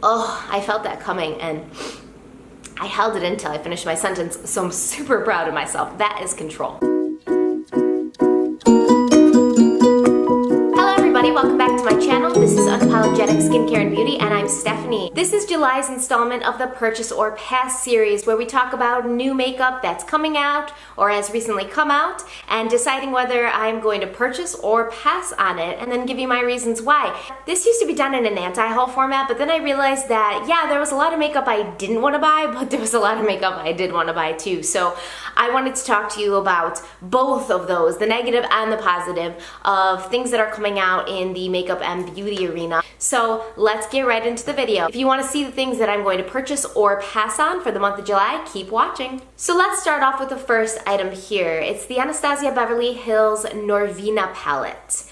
Oh, I felt that coming and I held it until I finished my sentence, so I'm super proud of myself. That is control. Welcome back to my channel. This is Unapologetic Skincare and Beauty, and I'm Stephanie. This is July's installment of the Purchase or Pass series, where we talk about new makeup that's coming out or has recently come out and deciding whether I'm going to purchase or pass on it, and then give you my reasons why. This used to be done in an anti-haul format, but then I realized that, yeah, there was a lot of makeup I didn't want to buy, but there was a lot of makeup I did want to buy too. So I wanted to talk to you about both of those, the negative and the positive, of things that are coming out in the makeup and beauty arena. So let's get right into the video. If you want to see the things that I'm going to purchase or pass on for the month of July, keep watching. So let's start off with the first item here. It's the Anastasia Beverly Hills Norvina palette.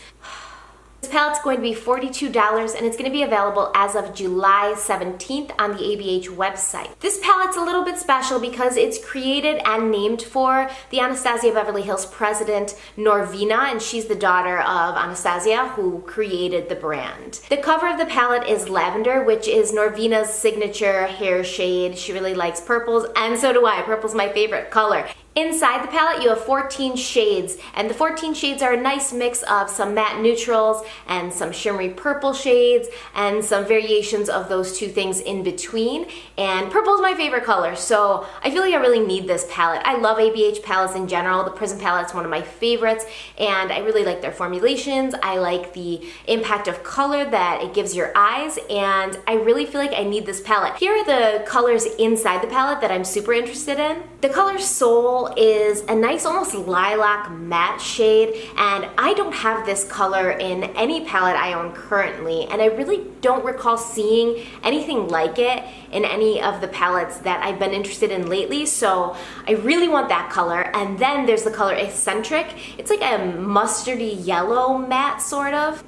This palette's going to be $42 and it's going to be available as of July 17th on the ABH website. This palette's a little bit special because it's created and named for the Anastasia Beverly Hills president, Norvina, and she's the daughter of Anastasia, who created the brand. The cover of the palette is lavender, which is Norvina's signature hair shade. She really likes purples, and so do I. Purple's my favorite color. Inside the palette, you have 14 shades, and the 14 shades are a nice mix of some matte neutrals and some shimmery purple shades and some variations of those two things in between. And purple is my favorite color, so I feel like I really need this palette. I love ABH palettes in general. The Prism palette's one of my favorites, and I really like their formulations. I like the impact of color that it gives your eyes, and I really feel like I need this palette. Here are the colors inside the palette that I'm super interested in. The color Soul is a nice almost lilac matte shade, and I don't have this color in any palette I own currently, and I really don't recall seeing anything like it in any of the palettes that I've been interested in lately, so I really want that color. And then there's the color Eccentric. It's like a mustardy yellow matte sort of.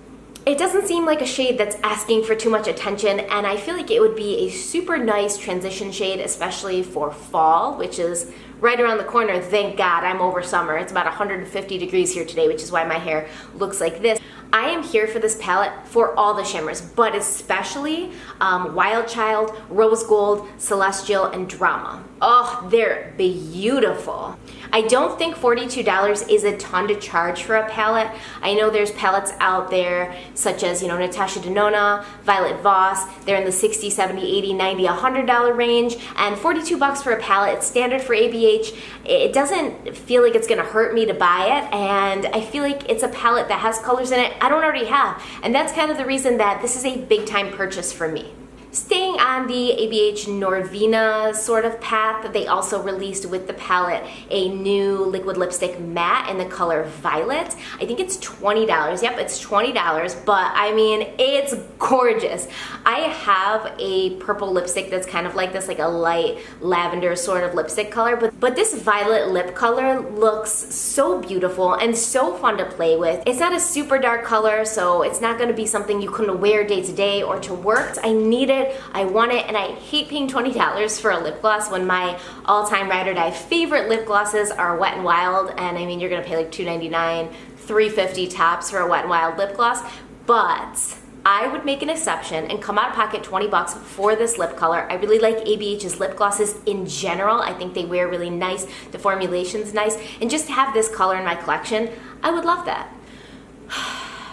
It doesn't seem like a shade that's asking for too much attention, and I feel like it would be a super nice transition shade, especially for fall, which is right around the corner. Thank God I'm over summer. It's about 150 degrees here today, which is why my hair looks like this. I am here for this palette for all the shimmers, but especially Wild Child, Rose Gold, Celestial, and Drama. Oh, they're beautiful. I don't think $42 is a ton to charge for a palette. I know there's palettes out there such as, you know, Natasha Denona, Violet Voss. They're in the $60, $70, $80, $90, $100 range, and $42 for a palette. It's standard for ABH. It doesn't feel like it's gonna hurt me to buy it, and I feel like it's a palette that has colors in it I don't already have, and that's kind of the reason that this is a big time purchase for me. Staying on the ABH Norvina sort of path, they also released with the palette a new liquid lipstick matte in the color Violet. I think it's $20. Yep, it's $20, but I mean, it's gorgeous. I have a purple lipstick that's kind of like this, like a light lavender sort of lipstick color, but this violet lip color looks so beautiful and so fun to play with. It's not a super dark color, so it's not going to be something you can wear day to day or to work. I need it, I want it, and I hate paying $20 for a lip gloss when my all-time ride or die favorite lip glosses are Wet n Wild, and I mean, you're gonna pay like $2.99, $3.50 tops for a Wet n Wild lip gloss, but I would make an exception and come out of pocket $20 for this lip color. I really like ABH's lip glosses in general. I think they wear really nice, the formulation's nice, and just to have this color in my collection, I would love that.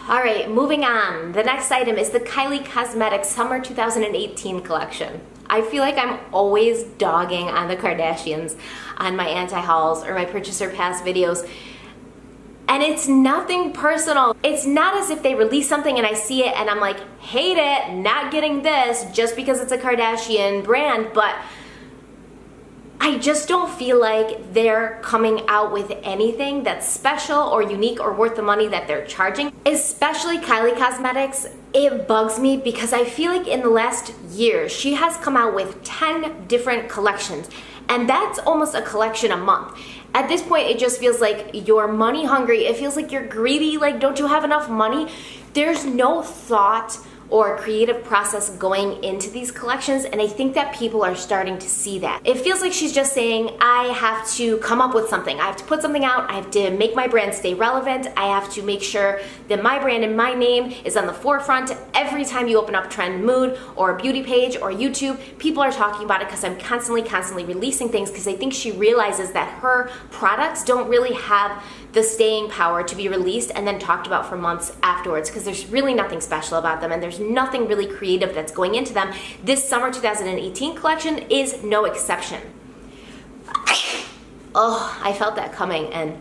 Alright, moving on. The next item is the Kylie Cosmetics Summer 2018 collection. I feel like I'm always dogging on the Kardashians on my anti-hauls or my purchase or pass videos. And it's nothing personal. It's not as if they release something and I see it and I'm like, hate it, not getting this just because it's a Kardashian brand, but I just don't feel like they're coming out with anything that's special or unique or worth the money that they're charging. Especially Kylie Cosmetics, it bugs me because I feel like in the last year, she has come out with 10 different collections, and that's almost a collection a month. At this point, it just feels like you're money hungry. It feels like you're greedy, like don't you have enough money? There's no thought or creative process going into these collections, and I think that people are starting to see that. It feels like she's just saying, I have to come up with something, I have to put something out, I have to make my brand stay relevant, I have to make sure that my brand and my name is on the forefront. Every time you open up Trend Mood or a beauty page or YouTube, people are talking about it because I'm constantly releasing things, because I think she realizes that her products don't really have the staying power to be released and then talked about for months afterwards, because there's really nothing special about them and there's nothing really creative that's going into them. This summer 2018 collection is no exception. Oh, I felt that coming and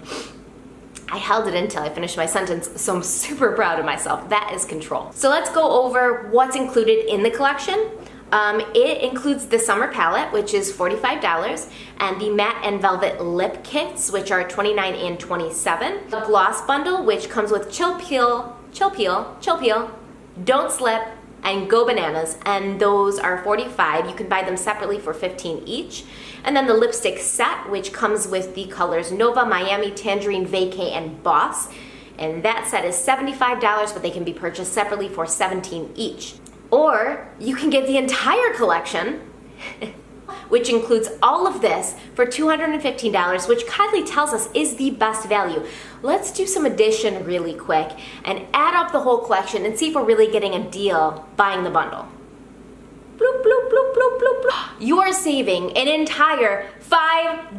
I held it until I finished my sentence, so I'm super proud of myself. That is control. So let's go over what's included in the collection. It includes the summer palette, which is $45, and the matte and velvet lip kits, which are $29 and $27. The gloss bundle, which comes with chill peel, don't slip, and go bananas, and those are $45. You can buy them separately for $15 each. And then the lipstick set, which comes with the colors Nova, Miami, Tangerine, Vacay, and Boss. And that set is $75, but they can be purchased separately for $17 each. Or you can get the entire collection, which includes all of this, for $215, which Kylie tells us is the best value. Let's do some addition really quick and add up the whole collection and see if we're really getting a deal buying the bundle. Bloop, bloop, bloop, bloop, bloop, bloop. You are saving an entire $5.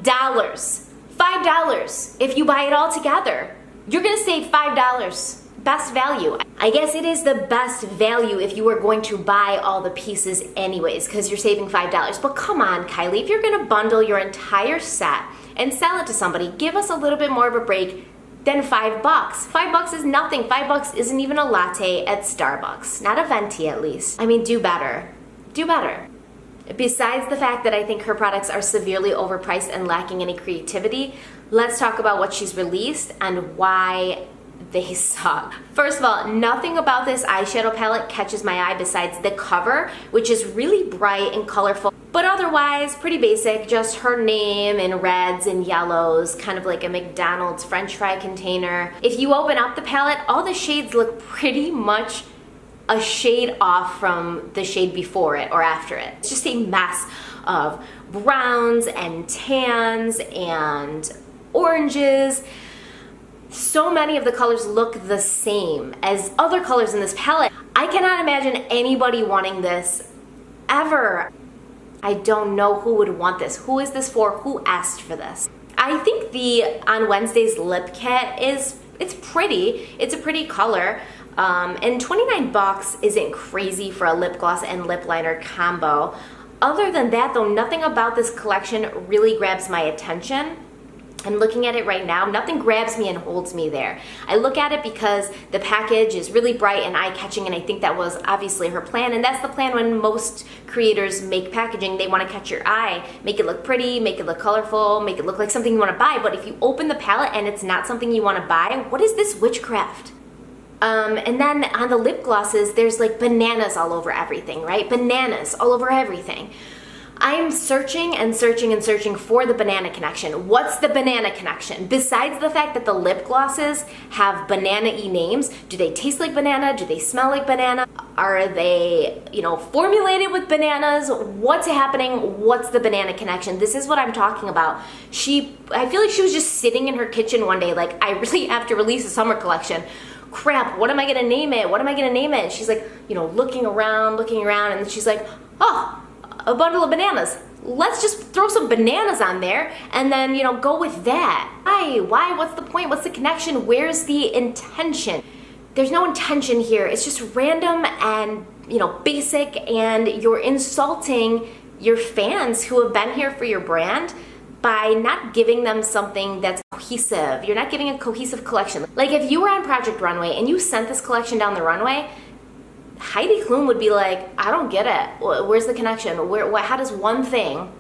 $5 if you buy it all together. You're gonna save $5. Best value. I guess it is the best value if you were going to buy all the pieces anyways, because you're saving $5. But come on, Kylie, if you're gonna bundle your entire set and sell it to somebody, give us a little bit more of a break than $5. $5 is nothing. $5 isn't even a latte at Starbucks. Not a venti, at least. I mean, do better. Do better. Besides the fact that I think her products are severely overpriced and lacking any creativity, let's talk about what she's released and why they suck. First of all, nothing about this eyeshadow palette catches my eye besides the cover, which is really bright and colorful, but otherwise pretty basic. Just her name in reds and yellows, kind of like a McDonald's French fry container. If you open up the palette, all the shades look pretty much a shade off from the shade before it or after it. It's just a mess of browns and tans and oranges. So many of the colors look the same as other colors in this palette. I cannot imagine anybody wanting this ever. I don't know who would want this. Who is this for? Who asked for this? I think the On Wednesday's lip kit it's pretty. It's a pretty color. And $29 isn't crazy for a lip gloss and lip liner combo. Other than that though, nothing about this collection really grabs my attention. I'm looking at it right now. Nothing grabs me and holds me there. I look at it because the package is really bright and eye-catching, and I think that was obviously her plan, and that's the plan when most creators make packaging. They want to catch your eye, make it look pretty, make it look colorful, make it look like something you want to buy. But if you open the palette and it's not something you want to buy, what is this witchcraft? And then on the lip glosses, there's like bananas all over everything, right? Bananas all over everything. I'm searching and searching and searching for the banana connection. What's the banana connection? Besides the fact that the lip glosses have banana-y names, do they taste like banana? Do they smell like banana? Are they, formulated with bananas? What's happening? What's the banana connection? This is what I'm talking about. I feel like she was just sitting in her kitchen one day like, I really have to release a summer collection. Crap, what am I gonna name it? What am I gonna name it? And she's like, looking around, and then she's like, oh, a bundle of bananas. Let's just throw some bananas on there and then, go with that. Why? What's the point? What's the connection? Where's the intention? There's no intention here. It's just random and, basic, and you're insulting your fans who have been here for your brand by not giving them something that's cohesive. You're not giving a cohesive collection. Like if you were on Project Runway and you sent this collection down the runway, Heidi Klum would be like, I don't get it. Where's the connection? How does one thing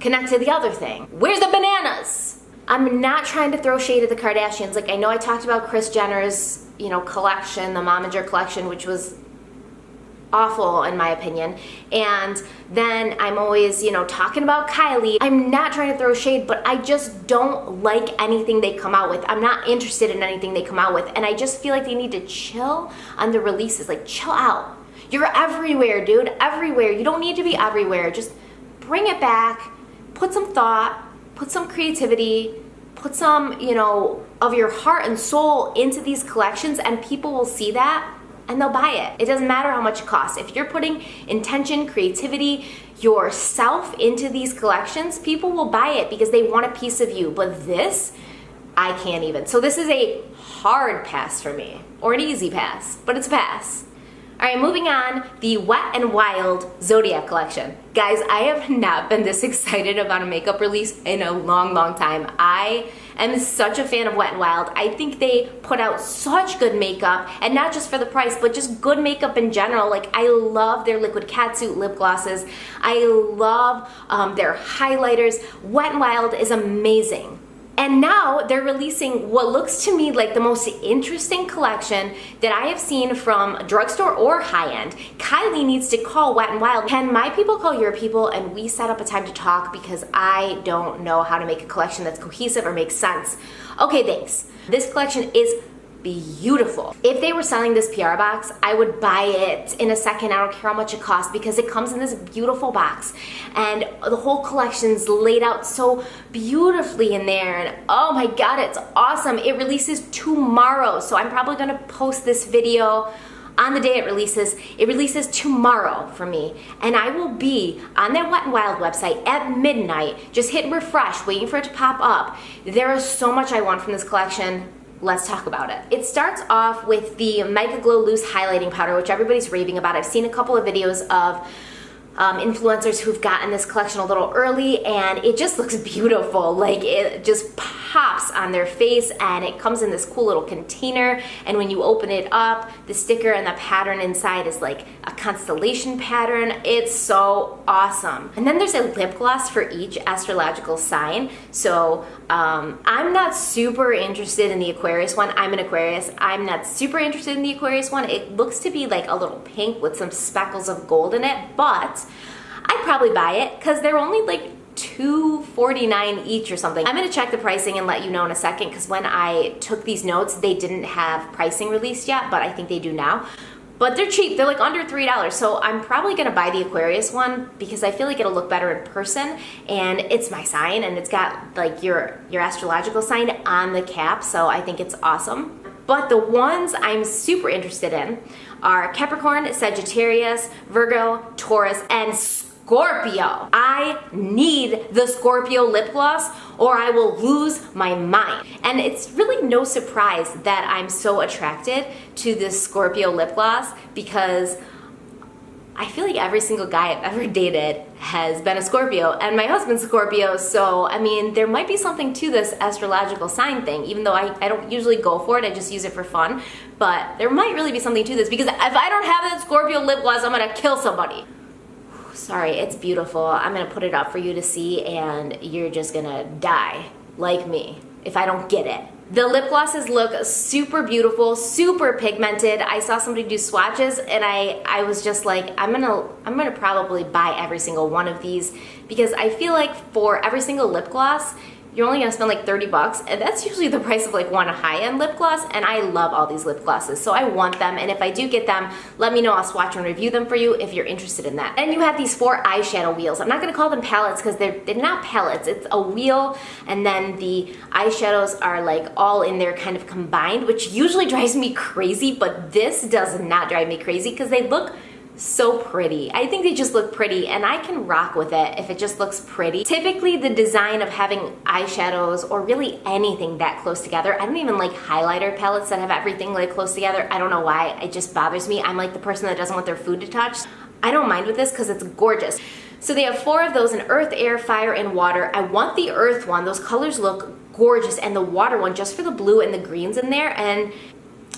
connect to the other thing? Where's the bananas? I'm not trying to throw shade at the Kardashians. Like I know I talked about Kris Jenner's, collection, the Momager collection, which was awful in my opinion. And then I'm always, talking about Kylie. I'm not trying to throw shade, but I just don't like anything they come out with. I'm not interested in anything they come out with. And I just feel like they need to chill on the releases. Like chill out. You're everywhere, dude, everywhere. You don't need to be everywhere. Just bring it back, put some thought, put some creativity, put some, you know, of your heart and soul into these collections, and people will see that and they'll buy it. It doesn't matter how much it costs. If you're putting intention, creativity, yourself into these collections, people will buy it because they want a piece of you. But this, I can't even. So this is a hard pass for me, or an easy pass, but it's a pass. All right, moving on, the Wet n Wild Zodiac collection. Guys, I have not been this excited about a makeup release in a long, long time. I am such a fan of Wet n Wild. I think they put out such good makeup, and not just for the price, but just good makeup in general. Like, I love their liquid catsuit lip glosses. I love their highlighters. Wet n Wild is amazing. And now they're releasing what looks to me like the most interesting collection that I have seen from a drugstore or high-end. Kylie needs to call Wet n Wild. Can my people call your people and we set up a time to talk, because I don't know how to make a collection that's cohesive or makes sense. Okay, thanks. This collection is beautiful. If they were selling this PR box, I would buy it in a second. I don't care how much it costs, because it comes in this beautiful box and the whole collection's laid out so beautifully in there, and oh my god, it's awesome. It releases tomorrow, so I'm probably gonna post this video on the day it releases. It releases tomorrow for me, and I will be on that Wet n Wild website at midnight, just hitting refresh, waiting for it to pop up. There is so much I want from this collection. Let's talk about it. It starts off with the Mega Glow Loose Highlighting Powder, which everybody's raving about. I've seen a couple of videos of influencers who've gotten this collection a little early, and it just looks beautiful. Like, it just pops on their face, and it comes in this cool little container, and when you open it up, the sticker and the pattern inside is like a constellation pattern. It's so awesome. And then there's a lip gloss for each astrological sign. So I'm not super interested in the Aquarius one. I'm an Aquarius. I'm not super interested in the Aquarius one. It looks to be like a little pink with some speckles of gold in it, but I'd probably buy it because they're only like $2.49 each or something. I'm gonna check the pricing and let you know in a second, because when I took these notes, they didn't have pricing released yet, but I think they do now. But they're cheap, they're like under $3, so I'm probably gonna buy the Aquarius one because I feel like it'll look better in person, and it's my sign, and it's got like your astrological sign on the cap, so I think it's awesome. But the ones I'm super interested in are Capricorn, Sagittarius, Virgo, Taurus, and Scorpio. I need the Scorpio lip gloss or I will lose my mind. And it's really no surprise that I'm so attracted to this Scorpio lip gloss, because I feel like every single guy I've ever dated has been a Scorpio, and my husband's Scorpio, so I mean, there might be something to this astrological sign thing, even though I don't usually go for it, I just use it for fun, but there might really be something to this, because if I don't have that Scorpio lip gloss, I'm gonna kill somebody. Sorry, it's beautiful. I'm gonna put it up for you to see, and you're just gonna die, like me, if I don't get it. The lip glosses look super beautiful, super pigmented. I saw somebody do swatches, and I was just like, I'm gonna probably buy every single one of these, because I feel like for every single lip gloss, you're only gonna spend like 30 bucks, and that's usually the price of like one high-end lip gloss, and I love all these lip glosses, so I want them, and if I do get them, let me know. I'll swatch and review them for you if you're interested in that. And you have these 4 eyeshadow wheels. I'm not gonna call them palettes because they're not palettes. It's a wheel, and then the eyeshadows are like all in there kind of combined, which usually drives me crazy, but this does not drive me crazy because they look so pretty. I think they just look pretty, and I can rock with it if it just looks pretty. Typically, the design of having eyeshadows or really anything that close together, I don't even like highlighter palettes that have everything like close together. I don't know why, it just bothers me. I'm like the person that doesn't want their food to touch. I don't mind with this because it's gorgeous. So they have 4 of those in earth, air, fire, and water. I want the earth one. Those colors look gorgeous, and the water one just for the blue and the greens in there. And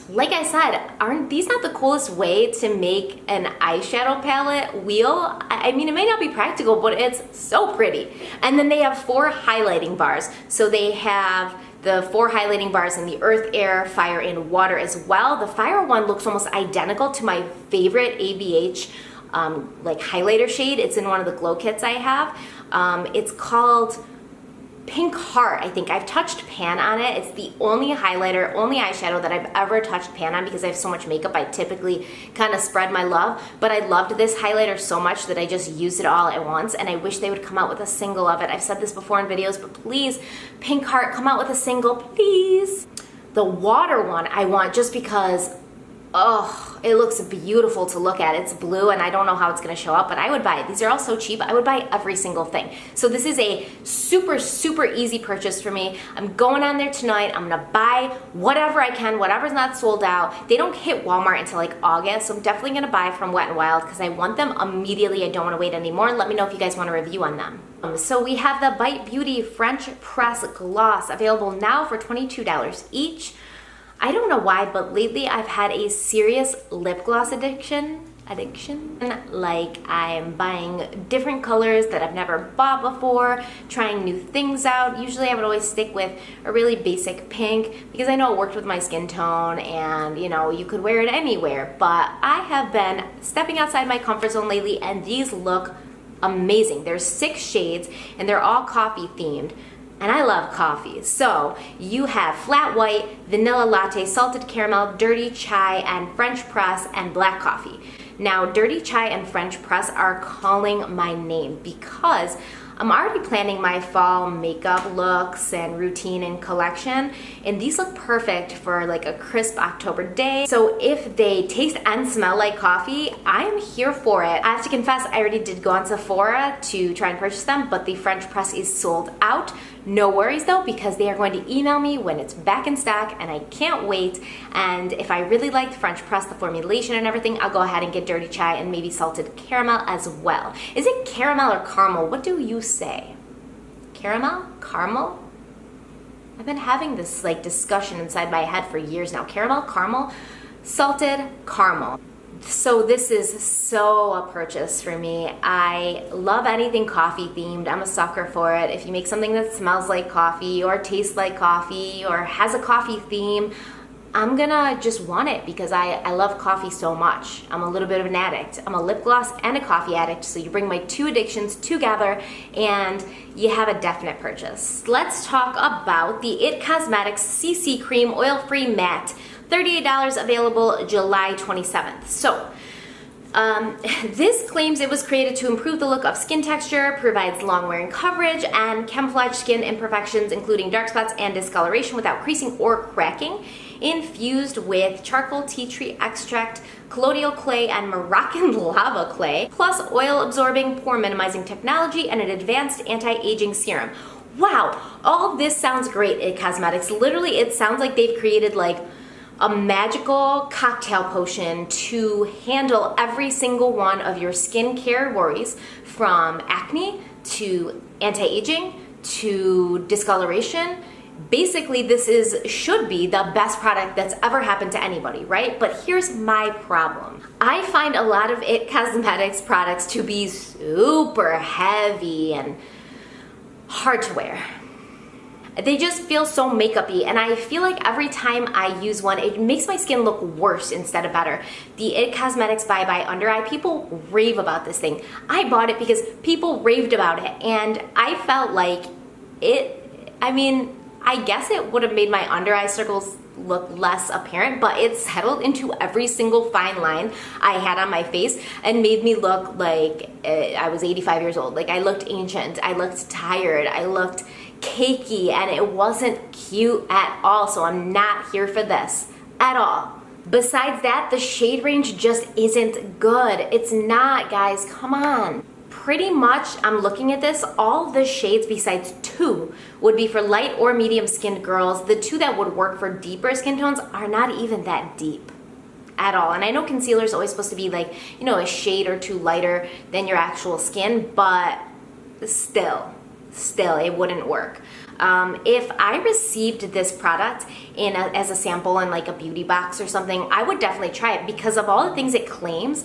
like I said, aren't these not the coolest way to make an eyeshadow palette wheel? I mean, it may not be practical, but it's so pretty. And then they have 4 highlighting bars. So they have the 4 highlighting bars in the earth, air, fire, and water as well. The fire one looks almost identical to my favorite ABH like highlighter shade. It's in one of the glow kits I have. It's called Pink Heart, I think. I've touched pan on it. It's the only highlighter, only eyeshadow that I've ever touched pan on because I have so much makeup. I typically kind of spread my love, but I loved this highlighter so much that I just used it all at once, and I wish they would come out with a single of it. I've said this before in videos, but please, Pink Heart, come out with a single, please. The water one I want just because, oh, it looks beautiful to look at. It's blue and I don't know how it's gonna show up, but I would buy it. These are all so cheap. I would buy every single thing. So this is a super, super easy purchase for me. I'm going on there tonight. I'm gonna buy whatever I can, whatever's not sold out. They don't hit Walmart until like August, so I'm definitely gonna buy from Wet n Wild because I want them immediately. I don't wanna wait anymore. Let me know if you guys want a review on them. So we have the Bite Beauty French Press Gloss available now for $22 each. I don't know why, but lately I've had a serious lip gloss addiction. Like I'm buying different colors that I've never bought before, trying new things out. Usually I would always stick with a really basic pink because I know it worked with my skin tone and you know, you could wear it anywhere. But I have been stepping outside my comfort zone lately and these look amazing. There's 6 shades and they're all coffee themed. And I love coffee. So you have flat white, vanilla latte, salted caramel, dirty chai, and French press, and black coffee. Now, dirty chai and French press are calling my name because I'm already planning my fall makeup looks and routine and collection, and these look perfect for like a crisp October day. So if they taste and smell like coffee, I'm here for it. I have to confess, I already did go on Sephora to try and purchase them, but the French press is sold out. No worries though, because they are going to email me when it's back in stock and I can't wait. And if I really like the French press, the formulation and everything, I'll go ahead and get dirty chai and maybe salted caramel as well. Is it caramel or caramel? What do you say? Caramel? Caramel? I've been having this like discussion inside my head for years now. Caramel? Caramel? Salted caramel. So this is so a purchase for me. I love anything coffee themed. I'm a sucker for it. If you make something that smells like coffee or tastes like coffee or has a coffee theme, I'm gonna just want it because I love coffee so much. I'm a little bit of an addict. I'm a lip gloss and a coffee addict, so you bring my 2 addictions together and you have a definite purchase. Let's talk about the IT Cosmetics CC Cream Oil-Free Matte. $38 available July 27th. So this claims it was created to improve the look of skin texture, provides long-wearing coverage, and camouflage skin imperfections, including dark spots and discoloration without creasing or cracking. Infused with charcoal tea tree extract, colloidal clay, and Moroccan lava clay, plus oil-absorbing, pore-minimizing technology, and an advanced anti-aging serum. Wow, all this sounds great at Cosmetics. Literally, it sounds like they've created like a magical cocktail potion to handle every single one of your skincare worries, from acne to anti-aging to discoloration. Basically, this should be the best product that's ever happened to anybody, right? But here's my problem. I find a lot of IT Cosmetics products to be super heavy and hard to wear. They just feel so makeup-y, and I feel like every time I use one, it makes my skin look worse instead of better. The IT Cosmetics Bye Bye Under Eye, people rave about this thing. I bought it because people raved about it, and I felt like I guess it would have made my under eye circles look less apparent, but it settled into every single fine line I had on my face and made me look like I was 85 years old. Like I looked ancient, I looked tired, I looked cakey, and it wasn't cute at all, so I'm not here for this at all. Besides that, the shade range just isn't good. It's not, guys, come on. Pretty much, I'm looking at this, all the shades besides 2 would be for light or medium skinned girls. The 2 that would work for deeper skin tones are not even that deep at all. And I know concealer is always supposed to be like, you know, a shade or 2 lighter than your actual skin, but still, it wouldn't work. If I received this product as a sample in like a beauty box or something, I would definitely try it because of all the things it claims.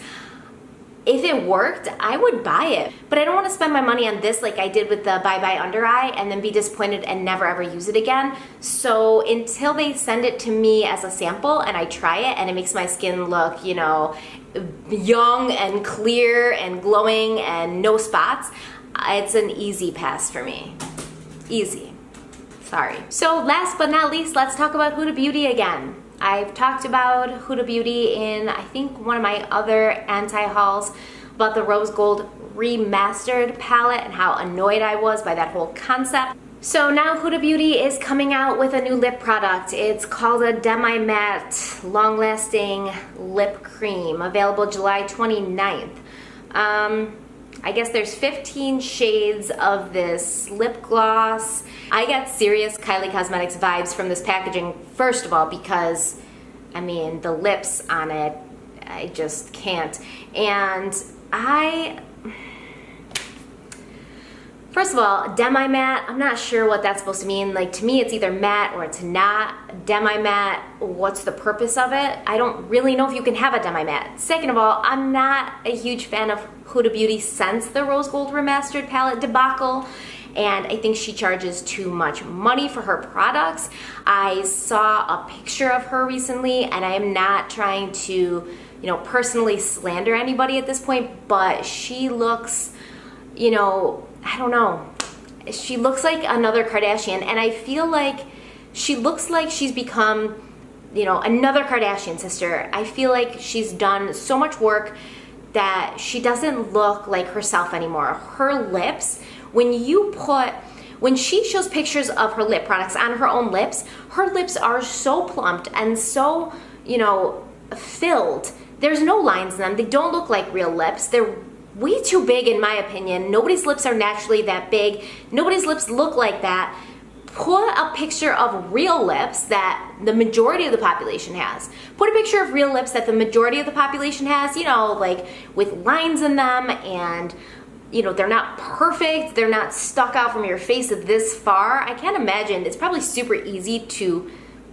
If it worked, I would buy it. But I don't want to spend my money on this like I did with the Bye Bye Under Eye and then be disappointed and never ever use it again. So until they send it to me as a sample and I try it and it makes my skin look, you know, young and clear and glowing and no spots, it's an easy pass for me. Easy. Sorry. So last but not least, let's talk about Huda Beauty again. I've talked about Huda Beauty in, I think, one of my other anti-hauls about the Rose Gold Remastered palette and how annoyed I was by that whole concept. So now Huda Beauty is coming out with a new lip product. It's called a Demi-Matte Long-Lasting Lip Cream, available July 29th. I guess there's 15 shades of this lip gloss. I get serious Kylie Cosmetics vibes from this packaging, first of all, because, I mean, the lips on it, I just can't. And first of all, demi-matte, I'm not sure what that's supposed to mean. Like, to me, it's either matte or it's not. Demi-matte, what's the purpose of it? I don't really know if you can have a demi-matte. Second of all, I'm not a huge fan of Huda Beauty since the Rose Gold Remastered palette debacle, and I think she charges too much money for her products. I saw a picture of her recently, and I am not trying to, personally slander anybody at this point, but she looks, I don't know. She looks like another Kardashian, and I feel like she looks like she's become, another Kardashian sister. I feel like she's done so much work that she doesn't look like herself anymore. Her lips, when she shows pictures of her lip products on her own lips, her lips are so plumped and so, filled. There's no lines in them. They don't look like real lips. They're way too big, in my opinion. Nobody's lips are naturally that big. Nobody's lips look like that. Put a picture of real lips that the majority of the population has. Put a picture of real lips that the majority of the population has, like with lines in them, and they're not perfect. They're not stuck out from your face this far. I can't imagine. It's probably super easy to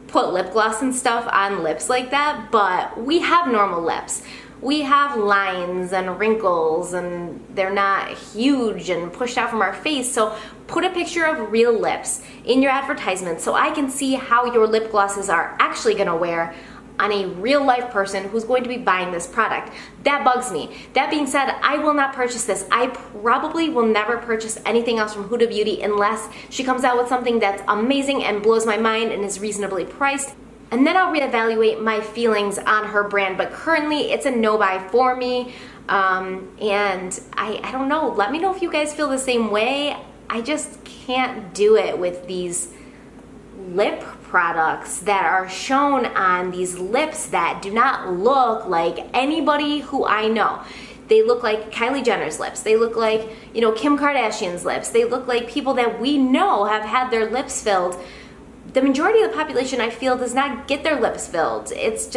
put lip gloss and stuff on lips like that, but we have normal lips. We have lines and wrinkles, and they're not huge and pushed out from our face. So put a picture of real lips in your advertisement so I can see how your lip glosses are actually gonna wear on a real life person who's going to be buying this product. That bugs me. That being said, I will not purchase this. I probably will never purchase anything else from Huda Beauty unless she comes out with something that's amazing and blows my mind and is reasonably priced. And then I'll reevaluate my feelings on her brand, but currently it's a no-buy for me. And I don't know, let me know if you guys feel the same way. I just can't do it with these lip products that are shown on these lips that do not look like anybody who I know. They look like Kylie Jenner's lips. They look like, Kim Kardashian's lips. They look like people that we know have had their lips filled. The majority of the population, I feel, does not get their lips filled. It's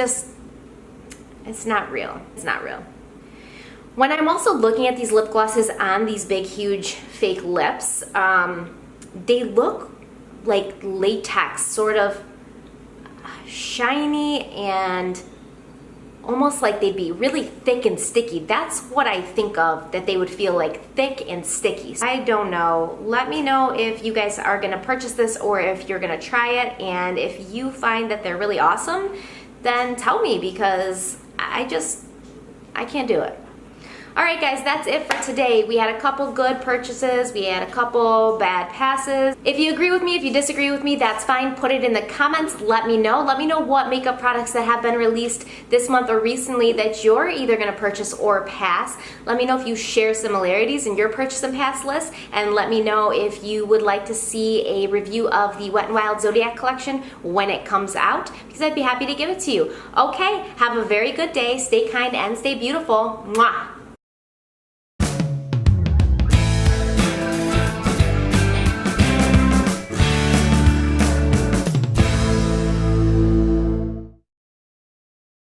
not real. It's not real. When I'm also looking at these lip glosses on these big, huge fake lips, they look like latex, sort of shiny and almost like they'd be really thick and sticky. That's what I think of, that they would feel like thick and sticky. I don't know. Let me know if you guys are gonna purchase this or if you're gonna try it, and if you find that they're really awesome, then tell me, because I can't do it. Alright guys, that's it for today. We had a couple good purchases, we had a couple bad passes. If you agree with me, if you disagree with me, that's fine. Put it in the comments, let me know. Let me know what makeup products that have been released this month or recently that you're either going to purchase or pass. Let me know if you share similarities in your purchase and pass list, and let me know if you would like to see a review of the Wet n Wild Zodiac collection when it comes out, because I'd be happy to give it to you. Okay, have a very good day, stay kind and stay beautiful. Mwah!